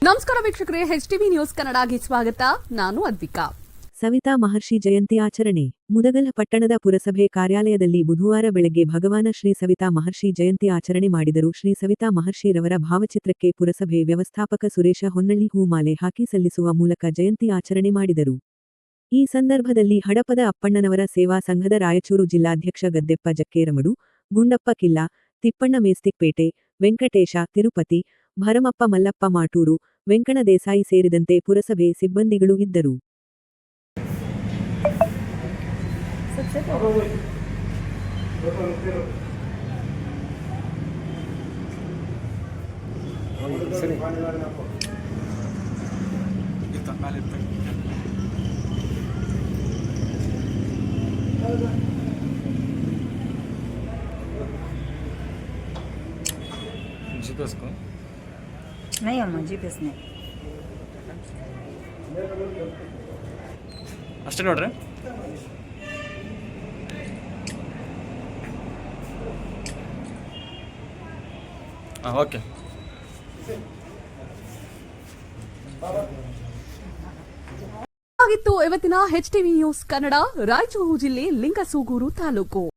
ನಮಸ್ಕಾರ ವೀಕ್ಷಕರೇ, HTV news ಕನ್ನಡಗೆ ಸ್ವಾಗತ. ನಾನು ಅದ್ವಿಕಾ. ಸವಿತಾ ಮಹರ್ಷಿ ಜಯಂತಿ ಆಚರಣೆ. ಮುದಗಲ್ ಪಟ್ಟಣದ ಪುರಸಭೆ ಕಾರ್ಯಾಲಯದಲ್ಲಿ ಬುಧವಾರ ಬೆಳಗ್ಗೆ ಭಗವಾನ ಶ್ರೀ ಸವಿತಾ ಮಹರ್ಷಿ ಜಯಂತಿ ಆಚರಣೆ ಮಾಡಿದರು. ಶ್ರೀ ಸವಿತಾ ಮಹರ್ಷಿರವರ ಭಾವಚಿತ್ರಕ್ಕೆ ಪುರಸಭೆ ವ್ಯವಸ್ಥಾಪಕ ಸುರೇಶ ಹೊನ್ನಳ್ಳಿ ಹೂಮಾಲೆ ಹಾಕಿ ಸಲ್ಲಿಸುವ ಮೂಲಕ ಜಯಂತಿ ಆಚರಣೆ ಮಾಡಿದರು. ಈ ಸಂದರ್ಭದಲ್ಲಿ ಹಡಪದ ಅಪ್ಪಣ್ಣನವರ ಸೇವಾ ಸಂಘದ ರಾಯಚೂರು ಜಿಲ್ಲಾಧ್ಯಕ್ಷ ಗದ್ದೆಪ್ಪ ಜಕ್ಕೇರಮಡು, ಗುಂಡಪ್ಪ ಕಿಲ್ಲ, ತಿಪ್ಪಣ್ಣ ಮೇಸ್ತಿಕ್ಪೇಟೆ, ವೆಂಕಟೇಶ ತಿರುಪತಿ, ಭರಮಪ್ಪ ಮಲ್ಲಪ್ಪ ಮಾಟೂರು, ವೆಂಕಣ ದೇಸಾಯಿ ಸೇರಿದಂತೆ ಪುರಸಭೆ ಸಿಬ್ಬಂದಿಗಳು ಇದ್ದರು. जीपीएस को नहीं अम्मा जीपीएस नहीं ಅಷ್ಟೇ ನೋಡ್ರಿ. ಓಕೆ. ಆಗಿತ್ತು ಇವತ್ತಿನ HTV ನ್ಯೂಸ್ ಕನ್ನಡ. ರಾಯಚೂರು ಜಿಲ್ಲೆ ಲಿಂಗಸೂಗೂರು ತಾಲೂಕು.